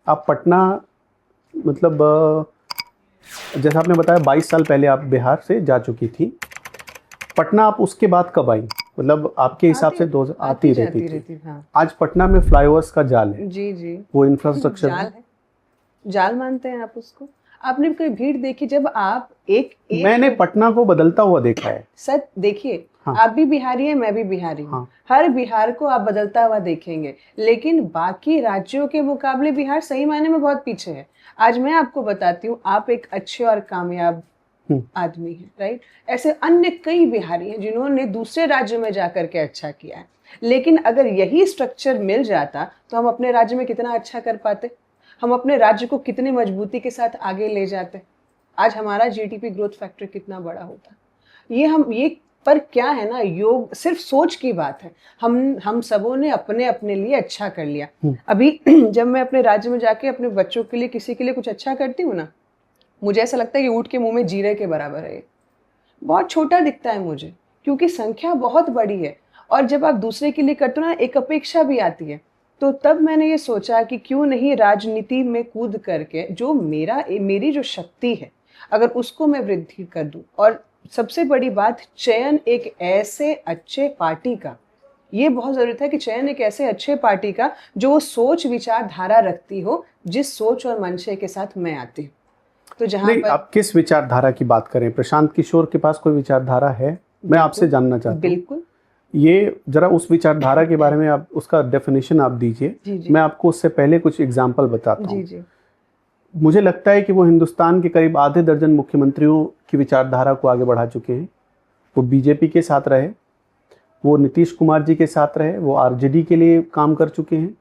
आप पटना, मतलब जैसा आपने बताया 22 साल पहले आप बिहार से जा चुकी थी। पटना आप उसके बाद कब आई? मतलब आपके हिसाब से आती रहती थी। हाँ। आज पटना में फ्लाईओवर्स का जाल है। जी जी, वो इंफ्रास्ट्रक्चर जाल है। जाल मानते हैं आप उसको? आपने कोई भीड़ देखी जब आप एक मैंने पटना को बदलता हुआ देखा है। सच देखिए, हाँ। आप भी बिहारी हैं, मैं भी बिहारी हूँ। हाँ। हर बिहार को आप बदलता हुआ देखेंगे, लेकिन बाकी राज्यों के मुकाबले बिहार सही मायने में बहुत पीछे है। आज मैं आपको बताती हूँ, आप एक अच्छे और कामयाब आदमी हैं, राइट? ऐसे अन्य कई बिहारी हैं जिन्होंने दूसरे राज्यों में जाकर के अच्छा किया है, लेकिन अगर यही स्ट्रक्चर मिल जाता तो हम अपने राज्य में कितना अच्छा कर पाते, हम अपने राज्य को कितनी मजबूती के साथ आगे ले जाते। आज हमारा जीडीपी ग्रोथ फैक्टर कितना बड़ा होता। ये पर क्या है ना, योग सिर्फ सोच की बात है। हम सबों ने अपने अपने लिए अच्छा कर लिया। अभी जब मैं अपने राज्य में जाके अपने बच्चों के लिए, किसी के लिए कुछ अच्छा करती हूँ ना, मुझे ऐसा लगता है कि ऊँट के मुंह में जीरे के बराबर है। बहुत छोटा दिखता है मुझे, क्योंकि संख्या बहुत बड़ी है। और जब आप दूसरे के लिए करते हो ना, एक अपेक्षा भी आती है। तो तब मैंने ये सोचा कि क्यों नहीं राजनीति में कूद करके जो मेरी जो शक्ति है, अगर उसको मैं वृद्धि कर दूं। और सबसे बड़ी बात, चयन एक ऐसे अच्छे पार्टी का, ये बहुत जरूरी है कि चयन एक ऐसे अच्छे पार्टी का जो सोच विचारधारा रखती हो, जिस सोच और मंशे के साथ मैं आती हूँ। तो जहाँ नहीं, पर आप किस विचारधारा की बात करें? प्रशांत किशोर के पास कोई विचारधारा है? मैं आपसे जानना चाहता हूँ। बिल्कुल। ये जरा उस विचारधारा के बारे में आप उसका डेफिनेशन आप दीजिए। मैं आपको उससे पहले कुछ एग्जाम्पल बताता हूँ। मुझे लगता है कि वो हिंदुस्तान के करीब आधे दर्जन मुख्यमंत्रियों की विचारधारा को आगे बढ़ा चुके हैं। वो बीजेपी के साथ रहे, वो नीतीश कुमार जी के साथ रहे, वो आरजेडी के लिए काम कर चुके हैं,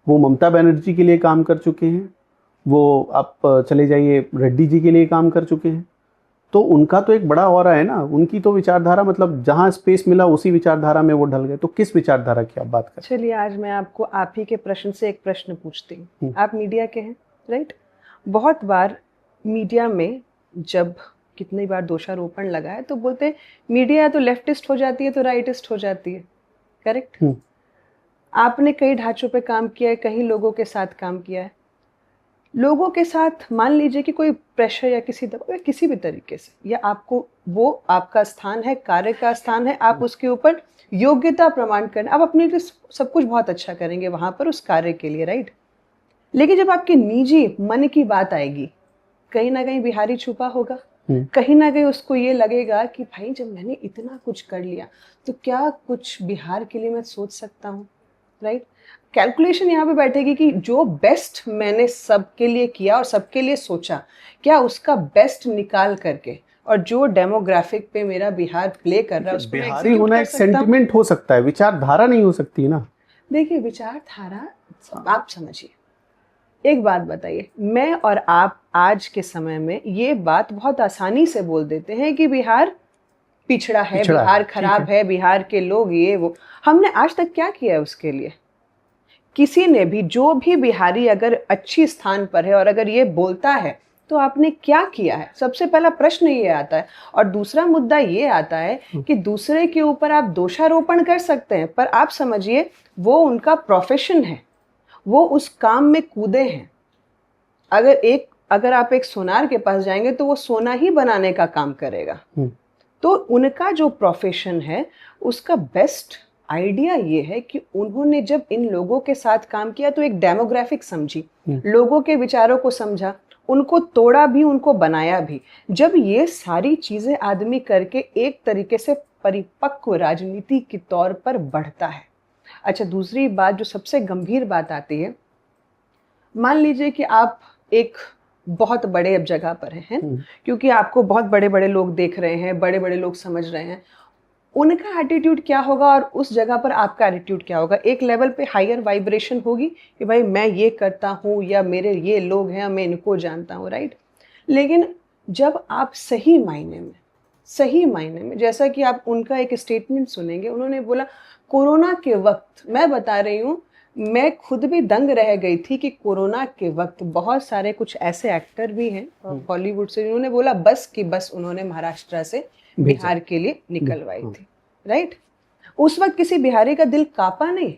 वो ममता बनर्जी के लिए काम कर चुके हैं, वो आप चले जाइए रेड्डी जी के लिए काम कर चुके हैं। तो उनका तो एक बड़ा ऑरा है ना, उनकी तो विचारधारा, मतलब जहां स्पेस मिला उसी विचारधारा में वो ढल गए। तो किस विचारधारा की आप बात कर? चलिए, आज मैं आपको आप ही के प्रश्न से एक प्रश्न पूछती हूँ। आप मीडिया के हैं, राइट? बहुत बार मीडिया में जब कितनी बार दोषारोपण लगा है तो बोलते हैं मीडिया तो लेफ्टिस्ट हो जाती है तो राइटिस्ट हो जाती है, करेक्ट? आपने कई ढांचों पे काम किया है, कई लोगों के साथ काम किया है। लोगों के साथ मान लीजिए कि कोई प्रेशर या किसी दबाव या किसी भी तरीके से, या आपको वो आपका स्थान है, कार्य का स्थान है, आप उसके ऊपर योग्यता प्रमाण करना, आप अपने लिए सब कुछ बहुत अच्छा करेंगे वहां पर उस कार्य के लिए, राइट? लेकिन जब आपके निजी मन की बात आएगी, कहीं ना कहीं बिहारी छुपा होगा, कहीं ना कहीं उसको ये लगेगा कि भाई जब मैंने इतना कुछ कर लिया तो क्या कुछ बिहार के लिए मैं सोच सकता हूँ, राइट? कैलकुलेशन यहाँ पे बैठेगी कि जो बेस्ट मैंने सबके लिए किया और सबके लिए सोचा, क्या उसका बेस्ट निकाल करके, और जो डेमोग्राफिक पे मेरा बिहार प्ले कर रहा है उसको बिहारी होना एक सेंटिमेंट हो सकता है, विचारधारा नहीं हो सकती ना। देखिए, विचारधारा आप समझिए, एक बात बताइए, मैं और आप आज के समय में ये बात बहुत आसानी से बोल देते हैं कि बिहार पिछड़ा है, बिहार खराब है, बिहार के लोग ये वो। हमने आज तक क्या किया है उसके लिए? किसी ने भी, जो भी बिहारी अगर अच्छी स्थान पर है और अगर ये बोलता है तो आपने क्या किया है? सबसे पहला प्रश्न ये आता है। और दूसरा मुद्दा ये आता है कि दूसरे के ऊपर आप दोषारोपण कर सकते हैं, पर आप समझिए वो उनका प्रोफेशन है, वो उस काम में कूदे हैं। अगर आप एक सोनार के पास जाएंगे तो वो सोना ही बनाने का काम करेगा। तो उनका जो प्रोफेशन है, उसका बेस्ट आइडिया ये है कि उन्होंने जब इन लोगों के साथ काम किया तो एक डेमोग्राफिक समझी, लोगों के विचारों को समझा, उनको तोड़ा भी, उनको बनाया भी। जब ये सारी चीजें आदमी करके एक तरीके से परिपक्व राजनीति के तौर पर बढ़ता है। अच्छा, दूसरी बात जो सबसे गंभीर बात आती है, मान लीजिए कि आप एक बहुत बड़े अब जगह पर हैं, क्योंकि आपको बहुत बड़े बड़े लोग देख रहे हैं, बड़े बड़े लोग समझ रहे हैं, उनका एटीट्यूड क्या होगा और उस जगह पर आपका एटीट्यूड क्या होगा? एक लेवल पे हायर वाइब्रेशन होगी कि भाई मैं ये करता हूँ, या मेरे ये लोग हैं, मैं इनको जानता हूँ, राइट? लेकिन जब आप सही मायने में, जैसा कि आप उनका एक स्टेटमेंट सुनेंगे, उन्होंने बोला कोरोना के वक्त, मैं बता रही हूँ, मैं खुद भी दंग रह गई थी कि कोरोना के वक्त बहुत सारे कुछ ऐसे एक्टर भी हैं बॉलीवुड से, जिन्होंने बोला बस की बस उन्होंने महाराष्ट्र से बिहार के लिए निकलवाई थी, राइट? उस वक्त किसी बिहारी का दिल कांपा नहीं।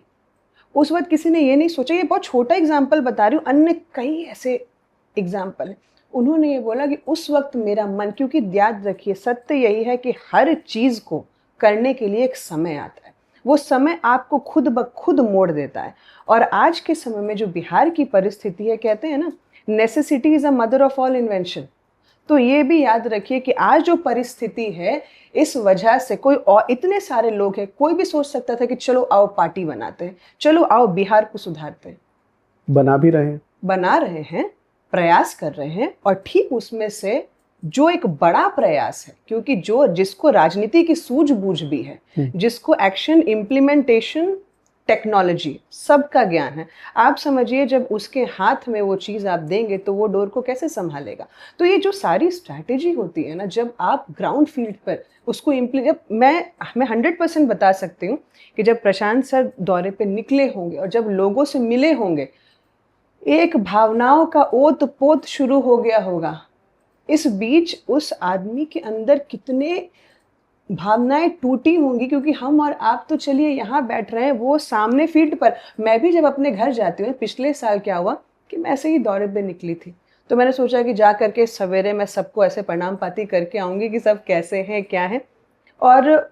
उस वक्त किसी ने ये नहीं सोचा, ये बहुत छोटा एग्जाम्पल बता रही हूँ, अन्य कई ऐसे एग्जाम्पल है। उन्होंने ये बोला कि उस वक्त मेरा मन, क्योंकि याद रखिए सत्य यही है कि हर चीज को करने के लिए एक समय आता है, वो समय आपको खुद ब खुद मोड़ देता है। और आज के समय में जो बिहार की परिस्थिति है, कहते हैं ना necessity is a mother of all invention, तो ये भी याद रखिए कि आज जो परिस्थिति है इस वजह से कोई और इतने सारे लोग हैं, कोई भी सोच सकता था कि चलो आओ पार्टी बनाते हैं, चलो आओ बिहार को सुधारते हैं। बना भी रहे हैं, बना रहे हैं, प्रयास कर रहे हैं। और ठीक उसमें से जो एक बड़ा प्रयास है, क्योंकि जो जिसको राजनीति की सूझबूझ भी है, जिसको एक्शन इम्प्लीमेंटेशन टेक्नोलॉजी सबका ज्ञान है, आप समझिए जब उसके हाथ में वो चीज़ आप देंगे तो वो डोर को कैसे संभालेगा। तो ये जो सारी स्ट्रैटेजी होती है ना, जब आप ग्राउंड फील्ड पर उसको जब मैं 100% बता सकती हूँ कि जब प्रशांत सर दौरे पे निकले होंगे और जब लोगों से मिले होंगे, एक भावनाओं का ओत पोत शुरू हो गया होगा। इस बीच उस आदमी के अंदर कितने भावनाएं टूटी होंगी, क्योंकि हम और आप तो चलिए यहाँ बैठ रहे हैं, वो सामने फील्ड पर। मैं भी जब अपने घर जाती हूँ, पिछले साल क्या हुआ कि मैं ऐसे ही दौरे पे निकली थी, तो मैंने सोचा कि जा करके सवेरे मैं सबको ऐसे प्रणाम पाती करके आऊँगी कि सब कैसे हैं क्या है। और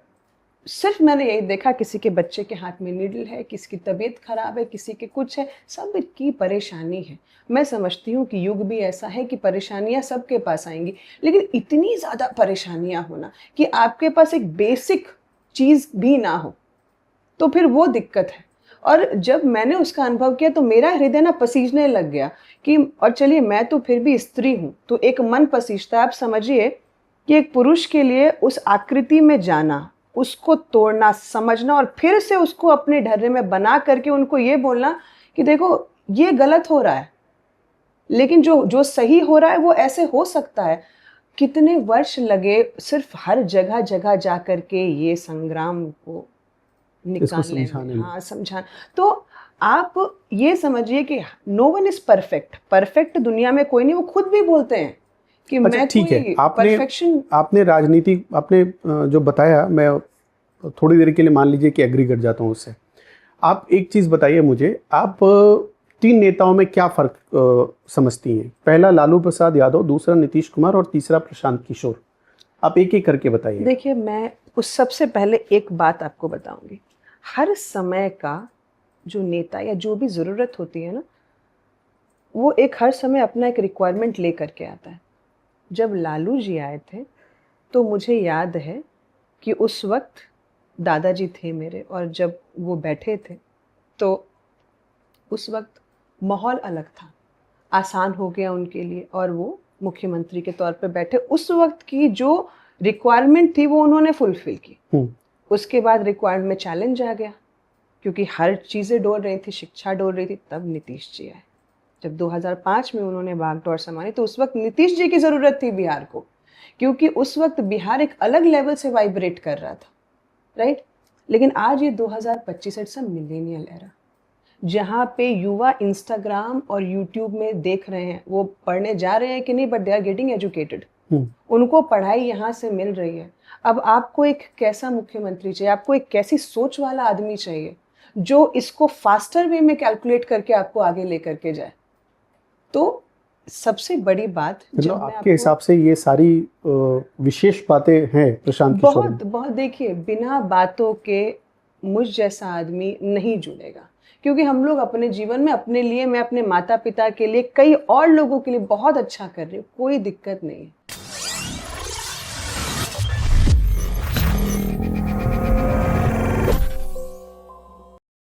सिर्फ मैंने यही देखा, किसी के बच्चे के हाथ में नीडल है, किसी की तबीयत खराब है, किसी के कुछ है, सब की परेशानी है। मैं समझती हूँ कि युग भी ऐसा है कि परेशानियाँ सबके पास आएंगी, लेकिन इतनी ज़्यादा परेशानियाँ होना कि आपके पास एक बेसिक चीज़ भी ना हो, तो फिर वो दिक्कत है। और जब मैंने उसका अनुभव किया तो मेरा हृदय ना पसीजने लग गया कि, और चलिए मैं तो फिर भी स्त्री हूँ, तो एक मन पसीजता है। आप समझिए कि एक पुरुष के लिए उस आकृति में जाना, उसको तोड़ना, समझना और फिर से उसको अपने ढर्रे में बना करके उनको ये बोलना कि देखो ये गलत हो रहा है, लेकिन जो सही हो रहा है वो ऐसे हो सकता है। कितने वर्ष लगे सिर्फ हर जगह जगह जा करके ये संग्राम को निकालने में, हाँ समझाना। तो आप ये समझिए कि नो वन इज परफेक्ट दुनिया में कोई नहीं, वो खुद भी बोलते हैं कि अच्छा, मैं ठीक है, परफेक्शन। आपने राजनीति आपने जो बताया, मैं थोड़ी देर के लिए मान लीजिए कि एग्री कर जाता हूँ उससे। आप एक चीज़ बताइए मुझे, आप 3 नेताओं में क्या फ़र्क समझती हैं? पहला लालू प्रसाद यादव, दूसरा नीतीश कुमार और तीसरा प्रशांत किशोर। आप एक एक करके बताइए। देखिए, मैं उस सबसे पहले एक बात आपको बताऊंगी, हर समय का जो नेता या जो भी ज़रूरत होती है ना, वो एक हर समय अपना एक रिक्वायरमेंट ले करके आता है। जब लालू जी आए थे तो मुझे याद है कि उस वक्त दादाजी थे मेरे, और जब वो बैठे थे तो उस वक्त माहौल अलग था, आसान हो गया उनके लिए, और वो मुख्यमंत्री के तौर पे बैठे। उस वक्त की जो रिक्वायरमेंट थी वो उन्होंने फुलफिल की। उसके बाद रिक्वायरमेंट में चैलेंज आ गया, क्योंकि हर चीज़ें डोल रही थी, शिक्षा डोल रही थी। तब नीतीश जी आए, जब 2005 में उन्होंने बागडोर संभाली, तो उस वक्त नीतीश जी की ज़रूरत थी बिहार को, क्योंकि उस वक्त बिहार एक अलग लेवल से वाइब्रेट कर रहा था, राइट। लेकिन आज ये 2025 इट्स अ मिलेनियल एरा, जहाँ पे युवा इंस्टाग्राम और यूट्यूब में देख रहे हैं, वो पढ़ने जा रहे हैं कि नहीं, but they are getting educated, उनको पढ़ाई यहाँ से मिल रही है। अब आपको एक कैसा मुख्यमंत्री चाहिए, आपको एक कैसी सोच वाला आदमी चाहिए जो इसको फास्टर वे में कैलकुलेट करके आपको आगे लेकर के जाए। तो सबसे बड़ी बात, मतलब आपके हिसाब से ये सारी विशेष बातें हैं प्रशांत किशोर? बहुत देखिए, बिना बातों के मुझ जैसा आदमी नहीं जुड़ेगा, क्योंकि हम लोग अपने जीवन में अपने लिए, मैं अपने माता पिता के लिए, कई और लोगों के लिए बहुत अच्छा कर रही हूँ, कोई दिक्कत नहीं है।